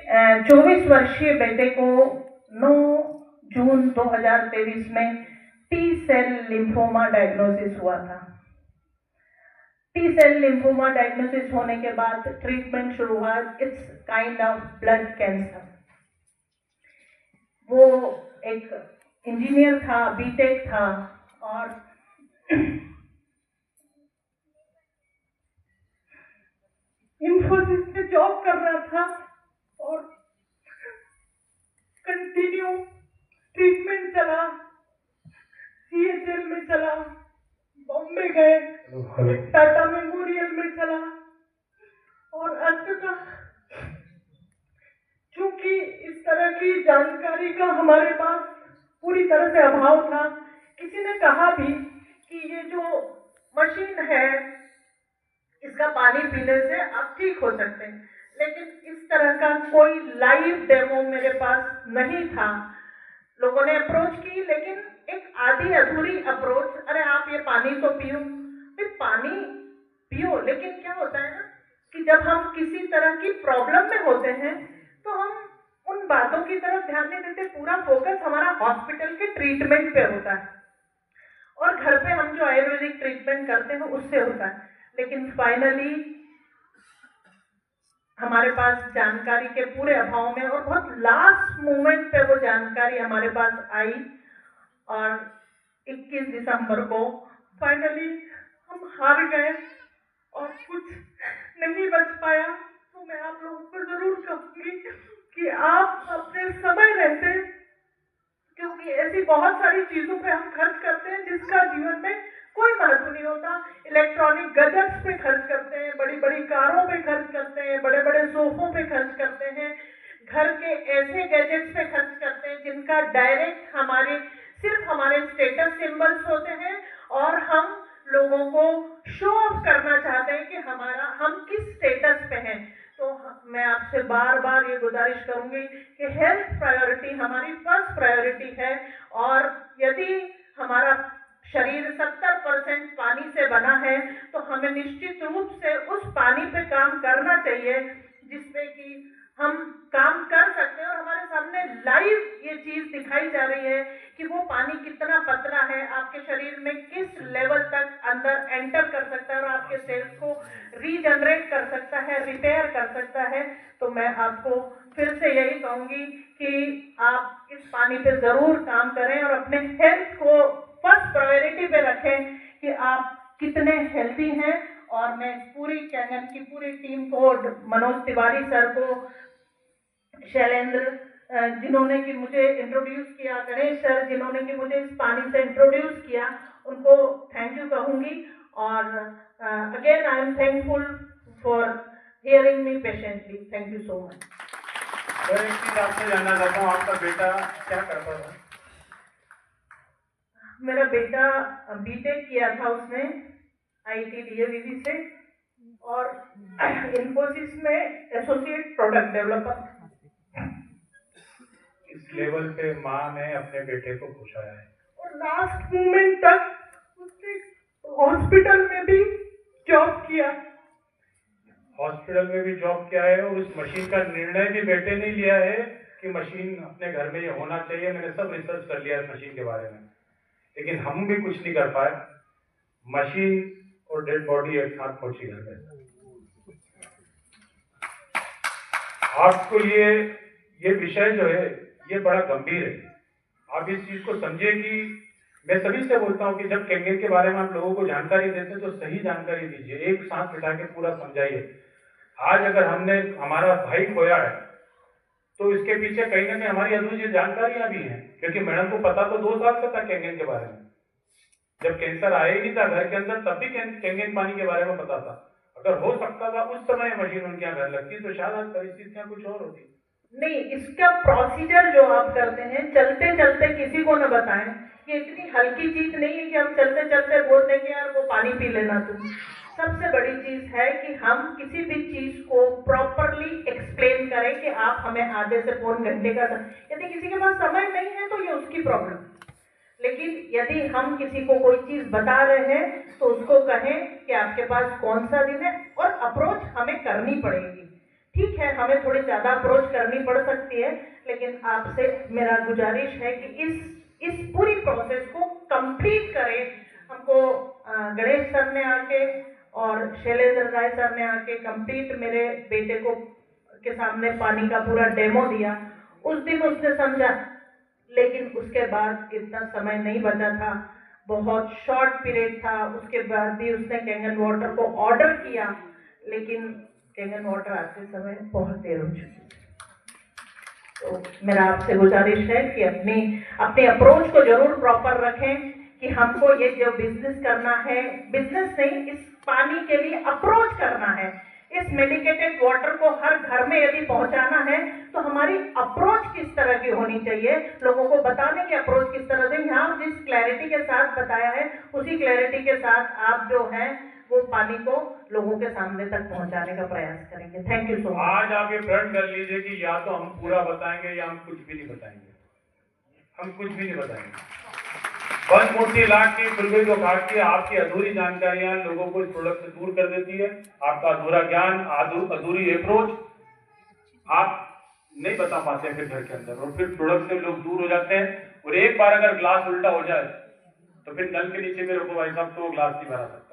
24 वर्षीय बेटे को 9 जून 2023 में टी सेल लिम्फोमा डायग्नोसिस हुआ था। टी सेल लिम्फोमा डायग्नोसिस होने के बाद ट्रीटमेंट शुरू हुआ। It's kind of blood cancer. वो एक इंजीनियर था, बीटेक था और इंफोसिस में जॉब कर रहा था और कंटिन्यू ट्रीटमेंट चला, सीएचएल में चला, बॉम्बे गए, टाटा मेमोरियल में चला और अंततः चूंकि इस तरह की जानकारी का हमारे पास पूरी तरह से अभाव था, किसी ने कहा भी कि ये जो मशीन है इसका पानी पीने से आप ठीक हो सकते हैं, लेकिन इस तरह का कोई लाइव डेमो मेरे पास नहीं था। लोगों ने अप्रोच की, लेकिन एक आधी अधूरी अप्रोच। अरे आप ये पानी तो पियो, फिर पानी पियो, लेकिन क्या होता है ना कि जब हम किसी तरह की प्रॉब्लम में होते हैं तो हम उन बातों की तरफ ध्यान नहीं देते। पूरा फोकस हमारा हॉस्पिटल के ट्रीटमेंट पे होता है और घर पे हम जो आयुर्वेदिक ट्रीटमेंट करते हैं उससे होता है। लेकिन फाइनली हमारे पास जानकारी के पूरे अभाव में और बहुत लास्ट मोमेंट पे वो जानकारी हमारे पास आई और 21 दिसंबर को फाइनली हम हार गए और कुछ नहीं बच पाया। तो मैं आप लोगों को जरूर कहूंगी कि आप अपने समय रहते, क्योंकि ऐसी बहुत सारी चीजों पे हम खर्च करते हैं जिसका जीवन में कोई महत्व नहीं होता। इलेक्ट्रॉनिक गैजेट्स पे खर्च करते हैं, बड़ी बड़ी कारों पे खर्च करते हैं, बड़े बड़े सोफों पे खर्च करते हैं, घर के ऐसे गैजेट्स पे खर्च करते हैं जिनका डायरेक्ट सिर्फ हमारे स्टेटस सिंबल्स होते हैं और हम लोगों को शो ऑफ करना चाहते हैं कि हम किस स्टेटस पे हैं। तो मैं आपसे बार बार ये गुजारिश करूंगी कि हेल्थ प्रायोरिटी हमारी फर्स्ट प्रायोरिटी है और यदि हमारा शरीर 70% पानी से बना है तो हमें निश्चित रूप से उस पानी पे काम करना चाहिए जिसपे कि हम काम कर सकते हैं। और हमारे सामने लाइव ये चीज दिखाई जा रही है कि वो पानी कितना पतला है, आपके शरीर में किस लेवल तक अंदर एंटर कर सकता है और आपके सेल्स को रीजनरेट कर सकता है, रिपेयर कर सकता है। तो मैं आपको फिर से यही कहूंगी कि आप इस पानी पे जरूर काम करें और अपने हेल्थ को फर्स्ट प्रायोरिटी पे रखें कि आप कितने हेल्दी हैं। और मैं पूरी कैंगन की पूरी टीम को, मनोज तिवारी सर को, शैलेंद्र जिन्होंने कि मुझे इंट्रोड्यूस किया, गणेश सर जिन्होंने कि मुझे इस पानी से इंट्रोड्यूस किया, उनको थैंक यू कहूंगी। और again I am thankful for hearing me patiently. Thank you so much. मैं एक चीज आपसे जानना चाहता हूँ, आपका बेटा क्या करता था? मेरा बेटा बीटेक किया था उसने आईआईटी डीएवीवी से और इंफोसिस में एसोसिएट प्रोडक्ट डेवलपर। इस लेवल पे माँ ने अपने बेटे को पहुंचाया है और लास्ट मोमेंट तक उसने हॉस्पिटल में भी जॉब किया। हॉस्पिटल में भी जॉब किया है और उस मशीन का निर्णय भी बेटे ने लिया है कि मशीन अपने घर में ये होना चाहिए। मैंने सब रिसर्च कर लिया इस मशीन के बारे में, लेकिन हम भी कुछ नहीं कर पाए। मशीन और डेड बॉडी एक साथ पहुंची घर में। आपको ये विषय जो है ये बड़ा गंभीर है। आप इस चीज को समझिए कि मैं सभी से बोलता हूं कि जब कैंगेन के बारे में आप लोगों को जानकारी देते हैं तो सही जानकारी दीजिए, एक साथ बिठा के पूरा समझाइए। आज अगर हमने हमारा भाई खोया है तो इसके पीछे कहीं ना कहीं हमारी अधूरी जानकारियां भी हैं, क्योंकि मैडम को पता तो 2 साल से था कैंगेन के बारे में। जब कैंसर आया ही नहीं था घर के अंदर तब भी कैंगेन पानी के बारे में पता था। अगर हो सकता था उस समय मशीन उनके यहाँ घर लगती तो शायद आज परिस्थितियां कुछ और होती। नहीं, इसका प्रोसीजर जो आप करते हैं चलते चलते किसी को न बताएं, ये इतनी हल्की चीज नहीं है कि हम चलते चलते बोल दें कि यार वो पानी पी लेना तुम। सबसे बड़ी चीज है कि हम किसी भी चीज को प्रॉपरली एक्सप्लेन करें कि आप हमें आधे से पौन घंटे का, यदि किसी के पास समय नहीं है तो ये उसकी प्रॉब्लम। लेकिन यदि हम किसी को कोई चीज बता रहे हैं तो उसको कहें कि आपके पास कौन सा दिन है और अप्रोच हमें करनी पड़ेगी। ठीक है, हमें थोड़ी ज़्यादा अप्रोच करनी पड़ सकती है, लेकिन आपसे मेरा गुजारिश है कि इस पूरी प्रोसेस को कंप्लीट करें। हमको गणेश सर ने आके और शैलेंद्र राय सर ने आके कंप्लीट मेरे बेटे को के सामने पानी का पूरा डेमो दिया। उस दिन उसने समझा, लेकिन उसके बाद इतना समय नहीं बचा था, बहुत शॉर्ट पीरियड था। उसके बाद भी उसने कैंगन वाटर को ऑर्डर किया, लेकिन कैंगन वाटर आते समय बहुत देर हो चुकी। तो मेरा आपसे गुजारिश है कि अपनी अप्रोच को जरूर प्रॉपर रखें कि हमको ये जो बिजनेस करना है, बिजनेस नहीं, इस पानी के लिए अप्रोच करना है। इस मेडिकेटेड वाटर को हर घर में यदि पहुंचाना है तो हमारी अप्रोच किस तरह की होनी चाहिए, लोगों को बताने की अप्रोच किस तरह से। यहाँ जिस क्लैरिटी के साथ बताया है, उसी क्लैरिटी के साथ आप जो है वो पानी को लोगों के सामने तक पहुंचाने का प्रयास करेंगे। Thank you so much. आज आप ये प्रण कर लीजिए कि या तो हम पूरा बताएंगे या हम कुछ भी नहीं बताएंगे। हम कुछ भी नहीं बताएंगे। बस मूर्ति लाख की दुर्गे को काट के आपकी अधूरी जानकारियां लोगों को इस प्रोडक्ट से दूर कर देती है। आपका अधूरा ज्ञान, अधूरी अप्रोच आप नहीं बता पाते फिर घर के अंदर, और फिर प्रोडक्ट से लोग दूर हो जाते हैं। और एक बार अगर ग्लास उल्टा हो जाए तो फिर नल के नीचे में रुको भाई साहब, तो वो ग्लास नहीं भरा सकते।